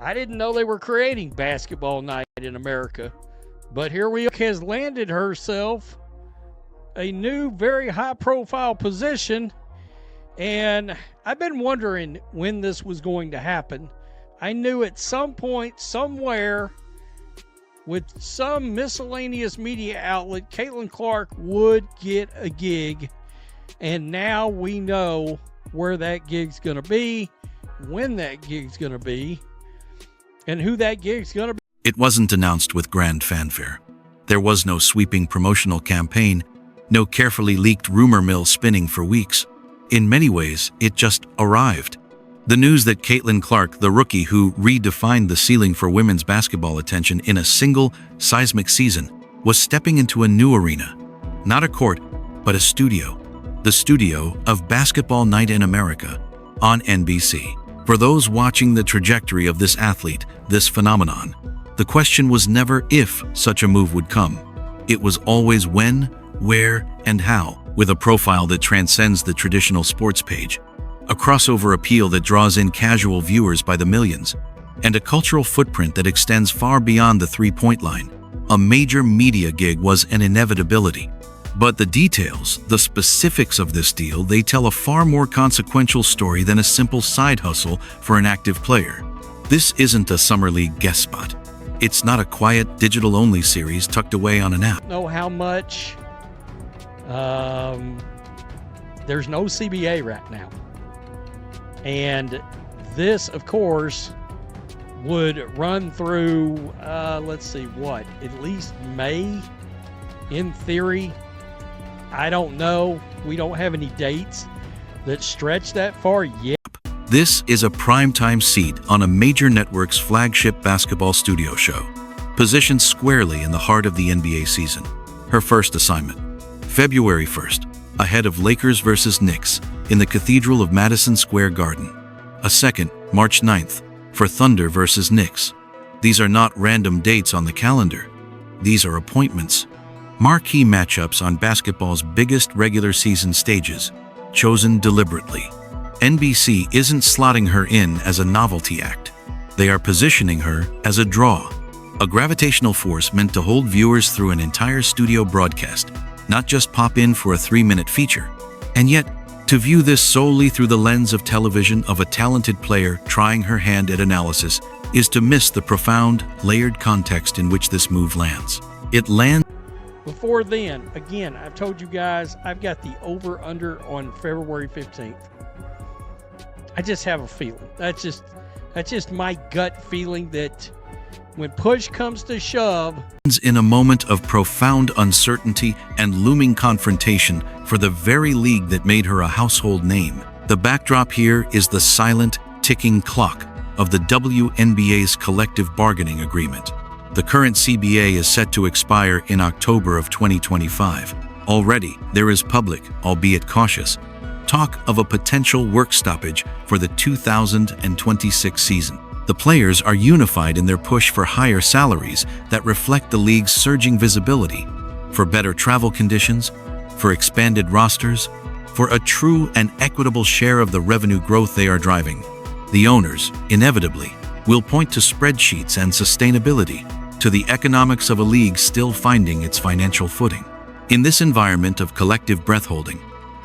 I didn't know they were creating basketball night in America. But here we are, has landed herself a new, very high-profile position. And I've been wondering when this was going to happen. I knew at some point, somewhere, with some miscellaneous media outlet, Caitlin Clark would get a gig. And now we know where that gig's going to be, when that gig's going to be, and who that gig's going to be. It wasn't announced with grand fanfare. There was no sweeping promotional campaign, no carefully leaked rumor mill spinning for weeks. In many ways, it just arrived. The news that Caitlin Clark, the rookie who redefined the ceiling for women's basketball attention in a single, seismic season, was stepping into a new arena. Not a court, but a studio. The studio of Basketball Night in America on NBC. For those watching the trajectory of this athlete, this phenomenon, the question was never if such a move would come. It was always when, where, and how, with a profile that transcends the traditional sports page, a crossover appeal that draws in casual viewers by the millions, and a cultural footprint that extends far beyond the three-point line. A major media gig was an inevitability. But the details, the specifics of this deal, they tell a far more consequential story than a simple side hustle for an active player. This isn't a summer league guest spot. It's not a quiet, digital-only series tucked away on an app. Know how much? There's no CBA right now. And this, of course, would run through, let's see, what? At least May, in theory. I don't know. We don't have any dates that stretch that far yet. This is a primetime seat on a major network's flagship basketball studio show, positioned squarely in the heart of the NBA season. Her first assignment, February 1st, ahead of Lakers versus Knicks in the Cathedral of Madison Square Garden. A second, March 9th, for Thunder versus Knicks. These are not random dates on the calendar. These are appointments. Marquee matchups on basketball's biggest regular season stages, chosen deliberately. NBC isn't slotting her in as a novelty act. They are positioning her as a draw, a gravitational force meant to hold viewers through an entire studio broadcast, not just pop in for a 3-minute feature. And yet, to view this solely through the lens of television of a talented player trying her hand at analysis is to miss the profound, layered context in which this move lands. It lands. Before then, again, I've told you guys, I've got the over-under on February 15th. I just have a feeling. That's just my gut feeling that when push comes to shove. In a moment of profound uncertainty and looming confrontation for the very league that made her a household name. The backdrop here is the silent, ticking clock of the WNBA's collective bargaining agreement. The current CBA is set to expire in October of 2025. Already, there is public, albeit cautious, talk of a potential work stoppage for the 2026 season. The players are unified in their push for higher salaries that reflect the league's surging visibility, for better travel conditions, for expanded rosters, for a true and equitable share of the revenue growth they are driving. The owners, inevitably, will point to spreadsheets and sustainability, to the economics of a league still finding its financial footing. In this environment of collective breath-holding,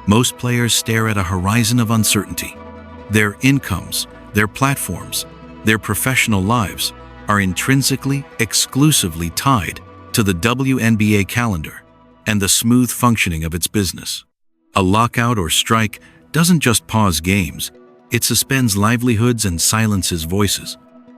most players stare at a horizon of uncertainty. Their incomes, their platforms, their professional lives are intrinsically, exclusively tied to the WNBA calendar and the smooth functioning of its business. A lockout or strike doesn't just pause games, it suspends livelihoods and silences voices.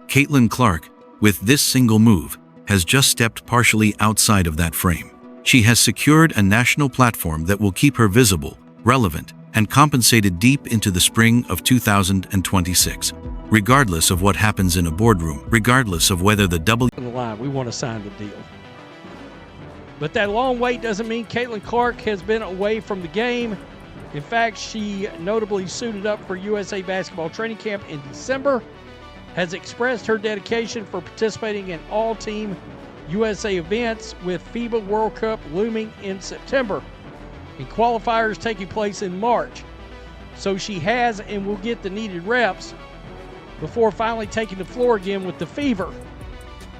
Caitlin Clark, with this single move, has just stepped partially outside of that frame. She has secured a national platform that will keep her visible, relevant, and compensated deep into the spring of 2026. Regardless of what happens in a boardroom, regardless of whether the we want to sign the deal. But that long wait doesn't mean Caitlin Clark has been away from the game. In fact, she notably suited up for USA Basketball Training Camp in December, has expressed her dedication for participating in all-team USA events with FIBA World Cup looming in September and qualifiers taking place in March. So she has and will get the needed reps. before finally taking the floor again with the fever.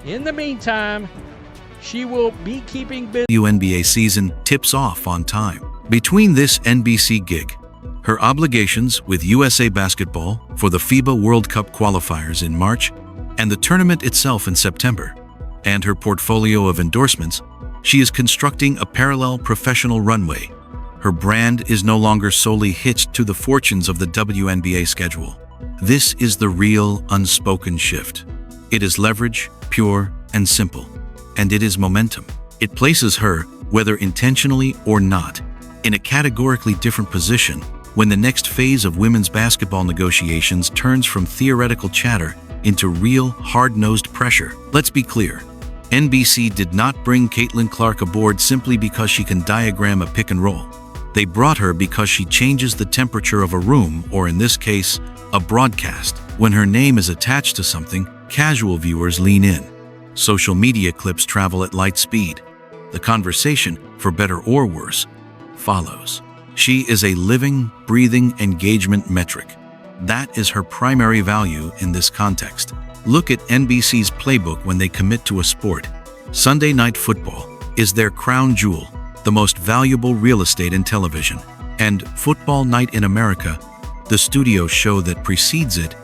In the meantime, she will be keeping busy. WNBA season tips off on time. Between this NBC gig, her obligations with USA Basketball for the FIBA World Cup qualifiers in March, and the tournament itself in September, and her portfolio of endorsements, she is constructing a parallel professional runway. Her brand is no longer solely hitched to the fortunes of the WNBA schedule. This is the real, unspoken shift. It is leverage, pure and simple, and it is momentum. It places her, whether intentionally or not, in a categorically different position when the next phase of women's basketball negotiations turns from theoretical chatter into real, hard-nosed pressure. Let's be clear. NBC did not bring Caitlin Clark aboard simply because she can diagram a pick and roll. They brought her because she changes the temperature of a room, or in this case, a broadcast. When her name is attached to something, casual viewers lean in. Social media clips travel at light speed. The conversation, for better or worse, follows. She is a living, breathing engagement metric. That is her primary value in this context. Look at NBC's playbook when they commit to a sport. Sunday Night Football is their crown jewel, the most valuable real estate in television. And Football Night in America, the studio show that precedes it,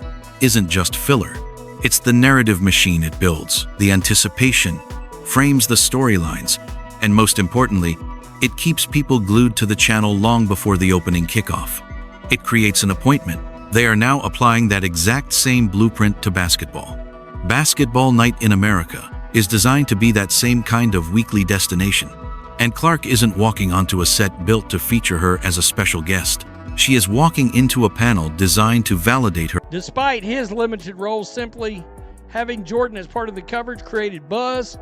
isn't just filler. It's the narrative machine it builds, the anticipation, frames the storylines, and most importantly, it keeps people glued to the channel long before the opening kickoff. It creates an appointment. They are now applying that exact same blueprint to basketball. Basketball Night in America is designed to be that same kind of weekly destination. And Clark isn't walking onto a set built to feature her as a special guest. She is walking into a panel designed to validate her. Despite his limited role, simply having Jordan as part of the coverage created buzz.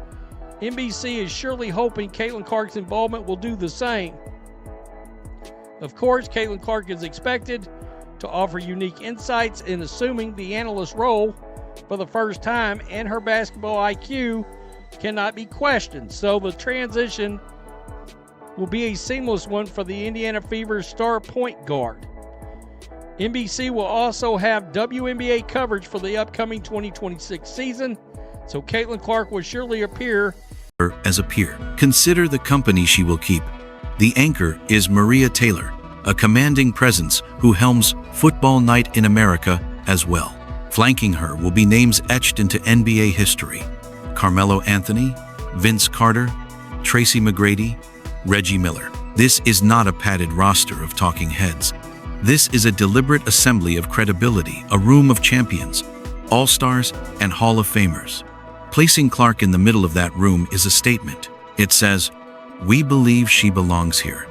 NBC is surely hoping Caitlin Clark's involvement will do the same. Of course, Caitlin Clark is expected to offer unique insights in assuming the analyst role for the first time, and her basketball IQ cannot be questioned. So the transition will be a seamless one for the Indiana Fever's star point guard. NBC will also have WNBA coverage for the upcoming 2026 season, so Caitlin Clark will surely appear as a peer. Consider the company she will keep. The anchor is Maria Taylor, a commanding presence who helms Football Night in America as well. Flanking her will be names etched into NBA history: Carmelo Anthony, Vince Carter, Tracy McGrady, Reggie Miller. This is not a padded roster of talking heads. This is a deliberate assembly of credibility, a room of champions, all-stars, and Hall of Famers. Placing Clark in the middle of that room is a statement. It says, "We believe she belongs here.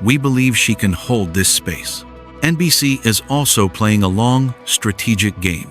We believe she can hold this space." NBC is also playing a long, strategic game.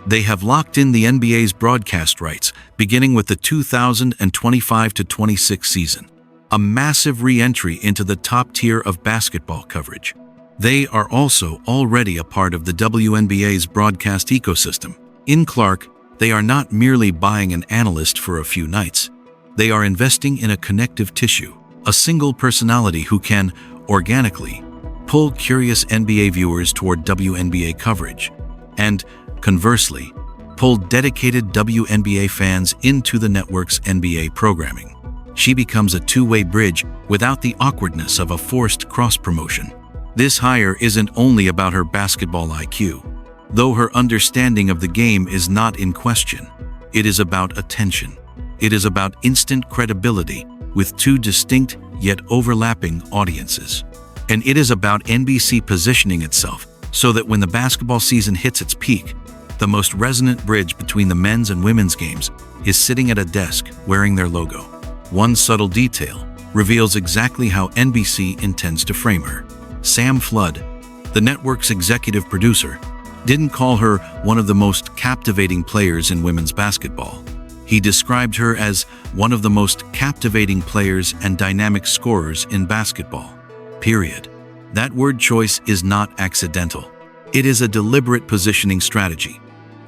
They have locked in the NBA's broadcast rights, beginning with the 2025-26 season. A massive re-entry into the top tier of basketball coverage. They are also already a part of the WNBA's broadcast ecosystem. In Clark, they are not merely buying an analyst for a few nights. They are investing in a connective tissue, a single personality who can, organically, pull curious NBA viewers toward WNBA coverage, and, conversely, pull dedicated WNBA fans into the network's NBA programming. She becomes a two-way bridge without the awkwardness of a forced cross-promotion. This hire isn't only about her basketball IQ, though her understanding of the game is not in question. It is about attention. It is about instant credibility with two distinct yet overlapping audiences. And it is about NBC positioning itself so that when the basketball season hits its peak, the most resonant bridge between the men's and women's games is sitting at a desk wearing their logo. One subtle detail reveals exactly how NBC intends to frame her. Sam Flood, the network's executive producer, didn't call her one of the most captivating players in women's basketball. He described her as one of the most captivating players and dynamic scorers in basketball. Period. That word choice is not accidental. It is a deliberate positioning strategy.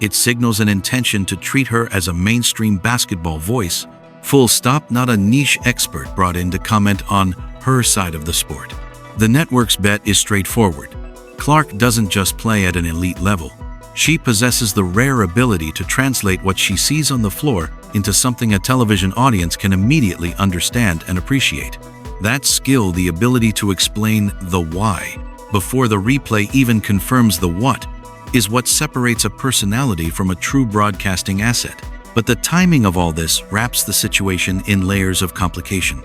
It signals an intention to treat her as a mainstream basketball voice, full stop, not a niche expert brought in to comment on her side of the sport. The network's bet is straightforward. Clark doesn't just play at an elite level. She possesses the rare ability to translate what she sees on the floor into something a television audience can immediately understand and appreciate. That skill, the ability to explain the why before the replay even confirms the what, is what separates a personality from a true broadcasting asset. But the timing of all this wraps the situation in layers of complication.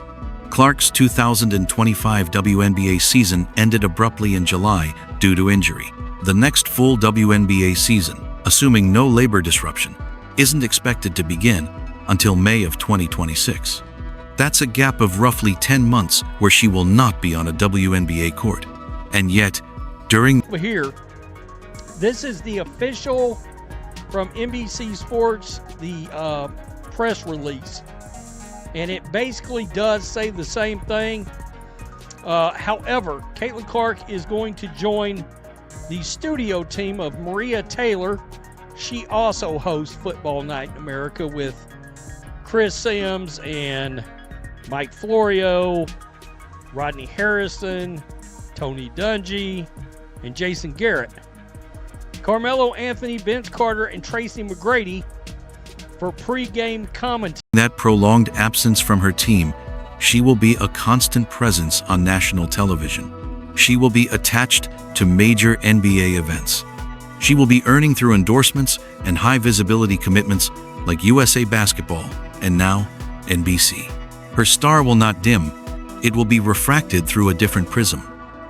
Clark's 2025 WNBA season ended abruptly in July due to injury. The next full WNBA season, assuming no labor disruption, isn't expected to begin until May of 2026. That's a gap of roughly 10 months where she will not be on a WNBA court. And yet, during here, this is the official from NBC Sports, the press release. And it basically does say the same thing. However, Caitlin Clark is going to join the studio team of Maria Taylor. She also hosts Football Night in America with Chris Sims and Mike Florio, Rodney Harrison, Tony Dungy, and Jason Garrett. Carmelo Anthony, Vince Carter, and Tracy McGrady for pre-game commentary. That prolonged absence from her team, she will be a constant presence on national television. She will be attached to major NBA events. She will be earning through endorsements and high-visibility commitments like USA Basketball and now NBC. Her star will not dim. It will be refracted through a different prism.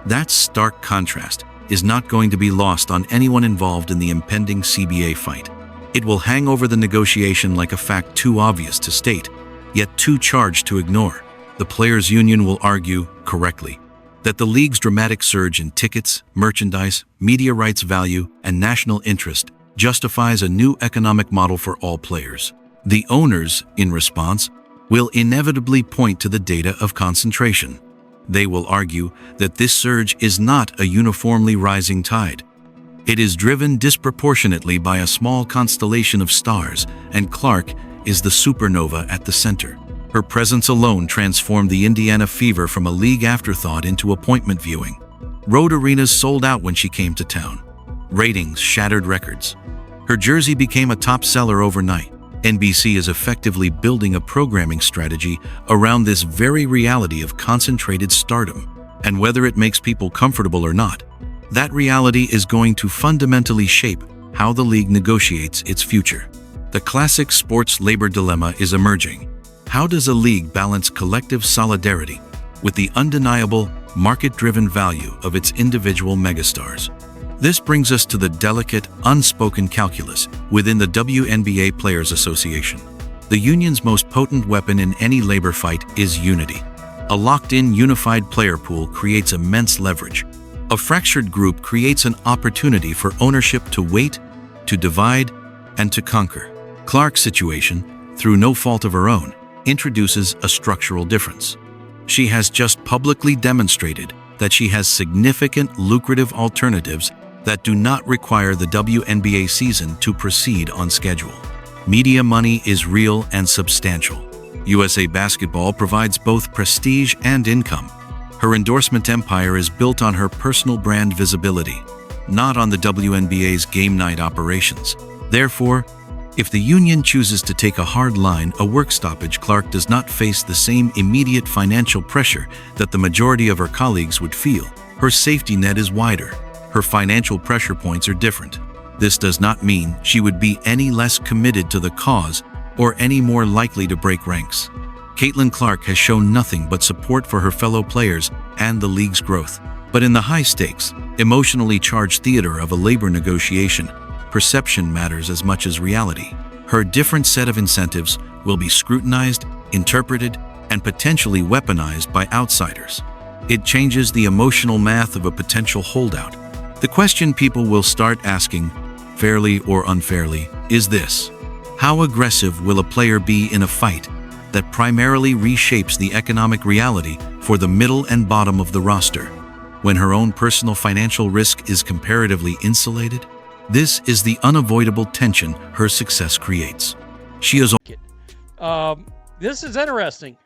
That stark contrast is not going to be lost on anyone involved in the impending CBA fight. It will hang over the negotiation like a fact too obvious to state, yet too charged to ignore. The players' union will argue, correctly, that the league's dramatic surge in tickets, merchandise, media rights value, and national interest justifies a new economic model for all players. The owners, in response, will inevitably point to the data of concentration. They will argue that this surge is not a uniformly rising tide. It is driven disproportionately by a small constellation of stars, and Clark is the supernova at the center. Her presence alone transformed the Indiana Fever from a league afterthought into appointment viewing. Road arenas sold out when she came to town. Ratings shattered records. Her jersey became a top seller overnight. NBC is effectively building a programming strategy around this very reality of concentrated stardom. And whether it makes people comfortable or not, that reality is going to fundamentally shape how the league negotiates its future. The classic sports labor dilemma is emerging. How does a league balance collective solidarity with the undeniable, market-driven value of its individual megastars? This brings us to the delicate, unspoken calculus within the WNBA Players Association. The union's most potent weapon in any labor fight is unity. A locked-in, unified player pool creates immense leverage. A fractured group creates an opportunity for ownership to wait, to divide, and to conquer. Clark's situation, through no fault of her own, introduces a structural difference. She has just publicly demonstrated that she has significant, lucrative alternatives that do not require the WNBA season to proceed on schedule. Media money is real and substantial. USA Basketball provides both prestige and income. Her endorsement empire is built on her personal brand visibility, not on the WNBA's game night operations. Therefore, if the union chooses to take a hard line, a work stoppage, Clark does not face the same immediate financial pressure that the majority of her colleagues would feel. Her safety net is wider. Her financial pressure points are different. This does not mean she would be any less committed to the cause or any more likely to break ranks. Caitlin Clark has shown nothing but support for her fellow players and the league's growth. But in the high-stakes, emotionally charged theater of a labor negotiation, perception matters as much as reality. Her different set of incentives will be scrutinized, interpreted, and potentially weaponized by outsiders. It changes the emotional math of a potential holdout. The question people will start asking, fairly or unfairly, is this: how aggressive will a player be in a fight that primarily reshapes the economic reality for the middle and bottom of the roster, when her own personal financial risk is comparatively insulated? This is the unavoidable tension her success creates. She is. This is interesting.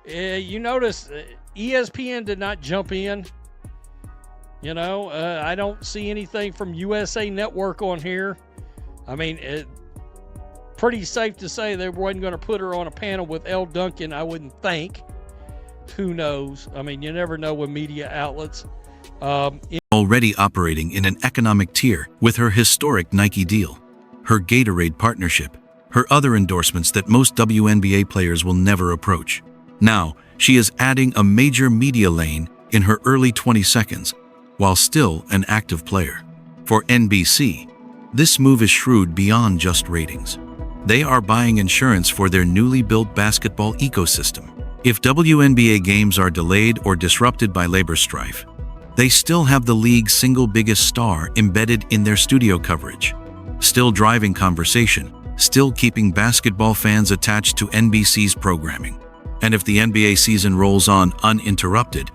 You notice ESPN did not jump in I don't see anything from USA Network on here. I mean, pretty safe to say they wasn't going to put her on a panel with Elle Duncan, I wouldn't think. Who knows? I mean, you never know with media outlets. Already operating in an economic tier with her historic Nike deal, her Gatorade partnership, her other endorsements that most WNBA players will never approach. Now, she is adding a major media lane in her early 22nd, while still an active player. For NBC, this move is shrewd beyond just ratings. They are buying insurance for their newly built basketball ecosystem. If WNBA games are delayed or disrupted by labor strife, they still have the league's single biggest star embedded in their studio coverage, still driving conversation, still keeping basketball fans attached to NBC's programming. And if the NBA season rolls on uninterrupted,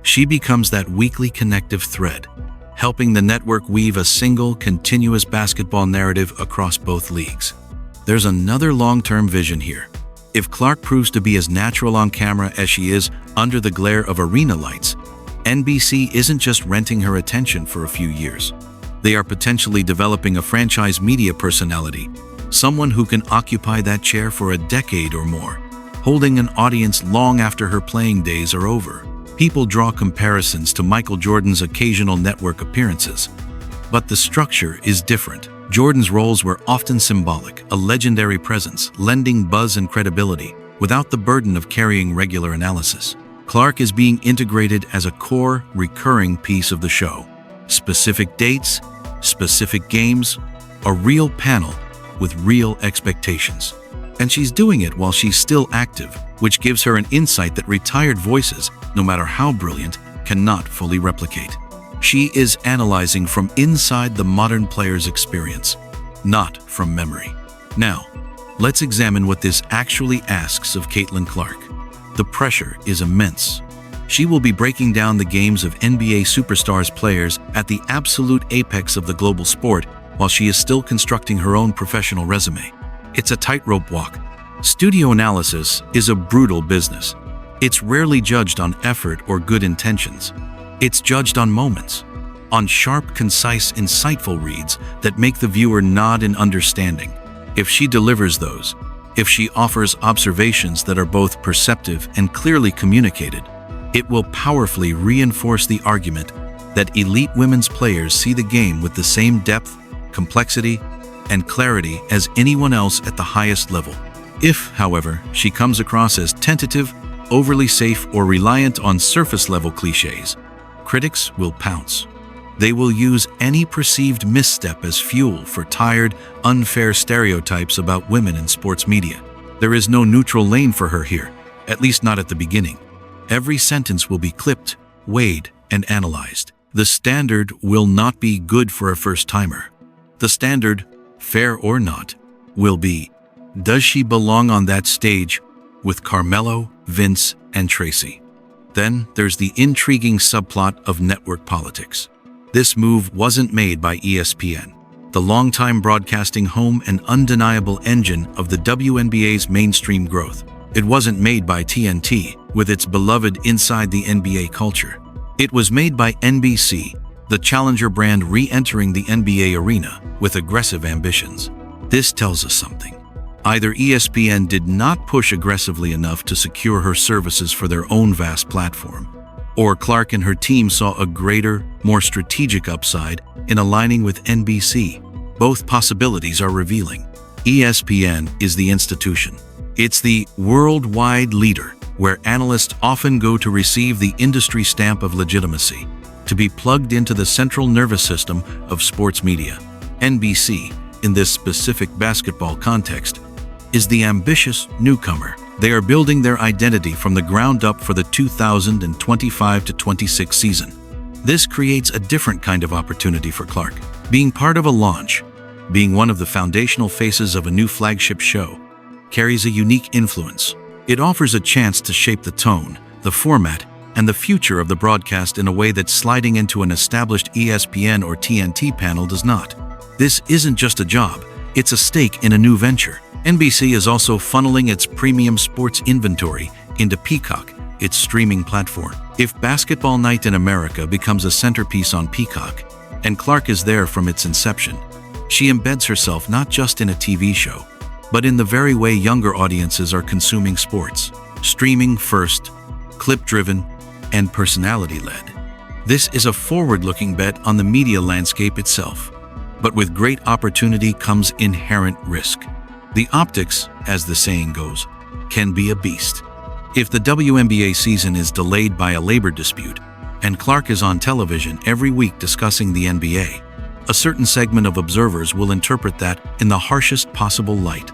she becomes that weekly connective thread, helping the network weave a single, continuous basketball narrative across both leagues. There's another long-term vision here. If Clark proves to be as natural on camera as she is under the glare of arena lights, NBC isn't just renting her attention for a few years. They are potentially developing a franchise media personality, someone who can occupy that chair for a decade or more, holding an audience long after her playing days are over. People draw comparisons to Michael Jordan's occasional network appearances, but the structure is different. Jordan's roles were often symbolic, a legendary presence, lending buzz and credibility, without the burden of carrying regular analysis. Clark is being integrated as a core, recurring piece of the show. Specific dates, specific games, a real panel with real expectations. And she's doing it while she's still active, which gives her an insight that retired voices, no matter how brilliant, cannot fully replicate. She is analyzing from inside the modern player's experience, not from memory. Now, let's examine what this actually asks of Caitlin Clark. The pressure is immense. She will be breaking down the games of NBA superstars players at the absolute apex of the global sport while she is still constructing her own professional resume. It's a tightrope walk. Studio analysis is a brutal business. It's rarely judged on effort or good intentions. It's judged on moments, on sharp, concise, insightful reads that make the viewer nod in understanding. If she delivers those, if she offers observations that are both perceptive and clearly communicated, it will powerfully reinforce the argument that elite women's players see the game with the same depth, complexity, and clarity as anyone else at the highest level. If, however, she comes across as tentative, overly safe, or reliant on surface-level cliches, critics will pounce. They will use any perceived misstep as fuel for tired, unfair stereotypes about women in sports media. There is no neutral lane for her here, at least not at the beginning. Every sentence will be clipped, weighed, and analyzed. The standard will not be good for a first-timer. The standard, fair or not, will be, does she belong on that stage with Carmelo, Vince, and Tracy? Then there's the intriguing subplot of network politics. This move wasn't made by ESPN, the longtime broadcasting home and undeniable engine of the WNBA's mainstream growth. It wasn't made by TNT, with its beloved Inside the NBA culture. It was made by NBC, the challenger brand re-entering the NBA arena with aggressive ambitions. This tells us something. Either ESPN did not push aggressively enough to secure her services for their own vast platform, or Clark and her team saw a greater, more strategic upside in aligning with NBC. Both possibilities are revealing. ESPN is the institution. It's the worldwide leader, where analysts often go to receive the industry stamp of legitimacy, to be plugged into the central nervous system of sports media. NBC, in this specific basketball context, is the ambitious newcomer. They are building their identity from the ground up for the 2025-26 season. This creates a different kind of opportunity for Clark. Being part of a launch, being one of the foundational faces of a new flagship show, carries a unique influence. It offers a chance to shape the tone, the format, and the future of the broadcast in a way that sliding into an established ESPN or TNT panel does not. This isn't just a job, it's a stake in a new venture. NBC is also funneling its premium sports inventory into Peacock, its streaming platform. If Basketball Night in America becomes a centerpiece on Peacock, and Clark is there from its inception, she embeds herself not just in a TV show, but in the very way younger audiences are consuming sports, streaming first, clip-driven, and personality-led. This is a forward-looking bet on the media landscape itself. But with great opportunity comes inherent risk. The optics, as the saying goes, can be a beast. If the WNBA season is delayed by a labor dispute, and Clark is on television every week discussing the NBA, a certain segment of observers will interpret that in the harshest possible light.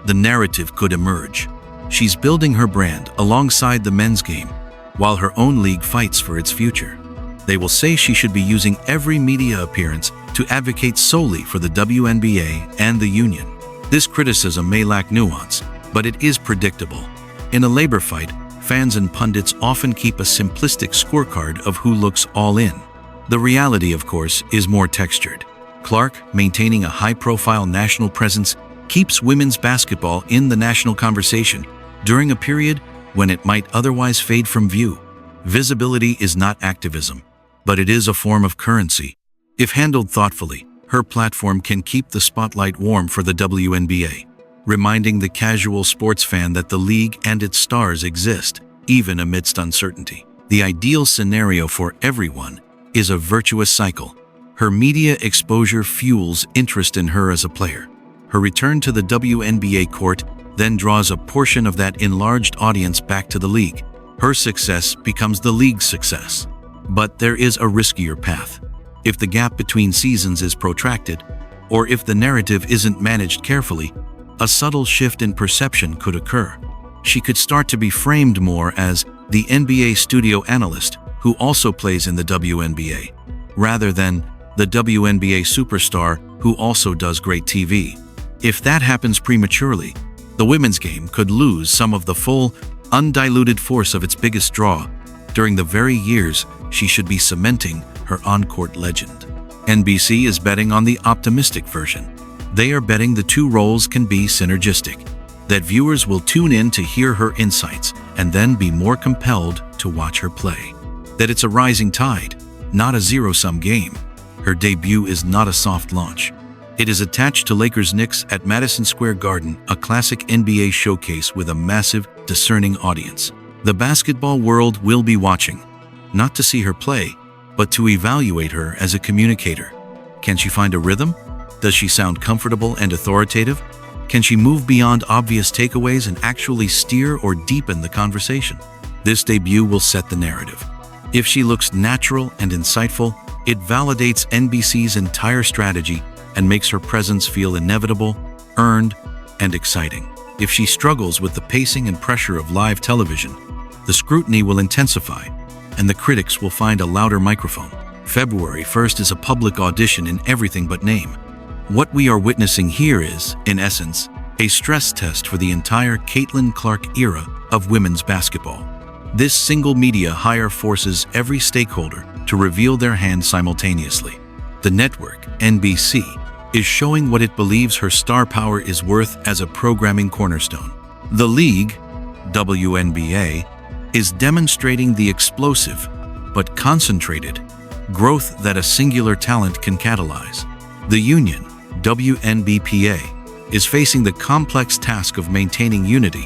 The narrative could emerge. She's building her brand alongside the men's game, while her own league fights for its future. They will say she should be using every media appearance to advocate solely for the WNBA and the union. This criticism may lack nuance, but it is predictable. In a labor fight, fans and pundits often keep a simplistic scorecard of who looks all in. The reality, of course, is more textured. Clark, maintaining a high-profile national presence, keeps women's basketball in the national conversation during a period when it might otherwise fade from view. Visibility is not activism, but it is a form of currency. If handled thoughtfully, her platform can keep the spotlight warm for the WNBA, reminding the casual sports fan that the league and its stars exist, even amidst uncertainty. The ideal scenario for everyone is a virtuous cycle. Her media exposure fuels interest in her as a player. Her return to the WNBA court then draws a portion of that enlarged audience back to the league. Her success becomes the league's success. But there is a riskier path. If the gap between seasons is protracted, or if the narrative isn't managed carefully, a subtle shift in perception could occur. She could start to be framed more as the NBA studio analyst who also plays in the WNBA, rather than the WNBA superstar who also does great TV. If that happens prematurely, the women's game could lose some of the full, undiluted force of its biggest draw during the very years she should be cementing her on-court legend. NBC is betting on the optimistic version. They are betting the two roles can be synergistic, that viewers will tune in to hear her insights and then be more compelled to watch her play. That it's a rising tide, not a zero-sum game. Her debut is not a soft launch. It is attached to Lakers-Knicks at Madison Square Garden, a classic NBA showcase with a massive, discerning audience. The basketball world will be watching, not to see her play, but to evaluate her as a communicator. Can she find a rhythm? Does she sound comfortable and authoritative? Can she move beyond obvious takeaways and actually steer or deepen the conversation? This debut will set the narrative. If she looks natural and insightful, it validates NBC's entire strategy and makes her presence feel inevitable, earned, and exciting. If she struggles with the pacing and pressure of live television, the scrutiny will intensify, and the critics will find a louder microphone. February 1st is a public audition in everything but name. What we are witnessing here is, in essence, a stress test for the entire Caitlin Clark era of women's basketball. This single media hire forces every stakeholder to reveal their hand simultaneously. The network, NBC, is showing what it believes her star power is worth as a programming cornerstone. The league, WNBA, is demonstrating the explosive, but concentrated, growth that a singular talent can catalyze. The union, WNBPA, is facing the complex task of maintaining unity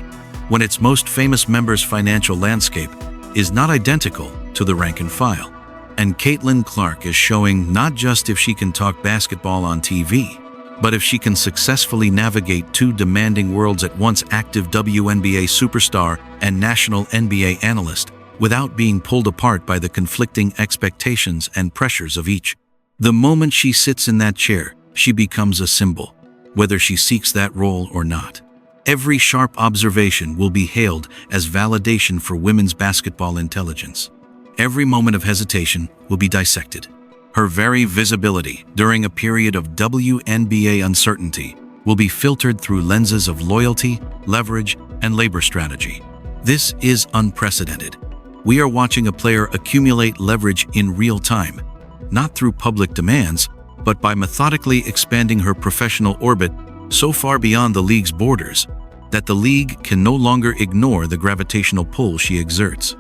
when its most famous member's financial landscape is not identical to the rank and file. And Caitlin Clark is showing not just if she can talk basketball on TV, but if she can successfully navigate two demanding worlds at once: active WNBA superstar and national NBA analyst, without being pulled apart by the conflicting expectations and pressures of each. The moment she sits in that chair, she becomes a symbol, whether she seeks that role or not. Every sharp observation will be hailed as validation for women's basketball intelligence. Every moment of hesitation will be dissected. Her very visibility during a period of WNBA uncertainty will be filtered through lenses of loyalty, leverage, and labor strategy. This is unprecedented. We are watching a player accumulate leverage in real time, not through public demands, but by methodically expanding her professional orbit so far beyond the league's borders that the league can no longer ignore the gravitational pull she exerts.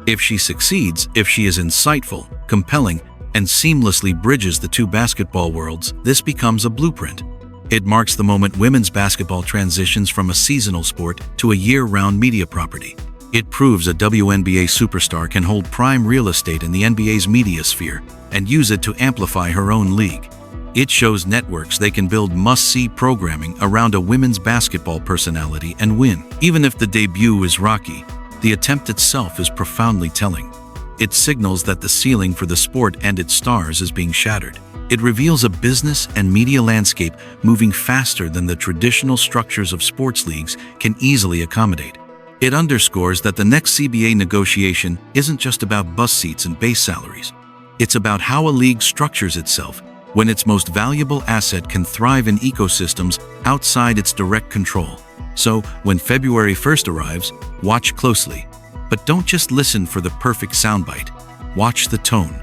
If she succeeds, if she is insightful, compelling, and seamlessly bridges the two basketball worlds, this becomes a blueprint. It marks the moment women's basketball transitions from a seasonal sport to a year-round media property. It proves a WNBA superstar can hold prime real estate in the NBA's media sphere and use it to amplify her own league. It shows networks they can build must-see programming around a women's basketball personality and win. Even if the debut is rocky, the attempt itself is profoundly telling. It signals that the ceiling for the sport and its stars is being shattered. It reveals a business and media landscape moving faster than the traditional structures of sports leagues can easily accommodate. It underscores that the next CBA negotiation isn't just about bus seats and base salaries. It's about how a league structures itself when its most valuable asset can thrive in ecosystems outside its direct control. So, when February 1st arrives, watch closely. But don't just listen for the perfect soundbite. Watch the tone.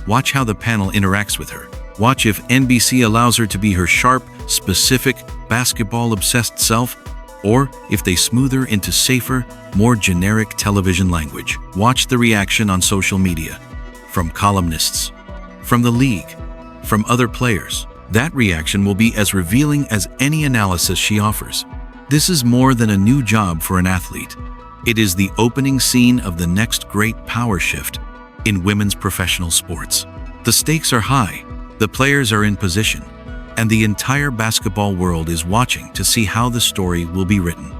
Watch how the panel interacts with her. Watch if NBC allows her to be her sharp, specific, basketball-obsessed self, or if they smooth her into safer, more generic television language. Watch the reaction on social media. From columnists, from the league, from other players. That reaction will be as revealing as any analysis she offers. This is more than a new job for an athlete. It is the opening scene of the next great power shift in women's professional sports. The stakes are high, the players are in position, and the entire basketball world is watching to see how the story will be written.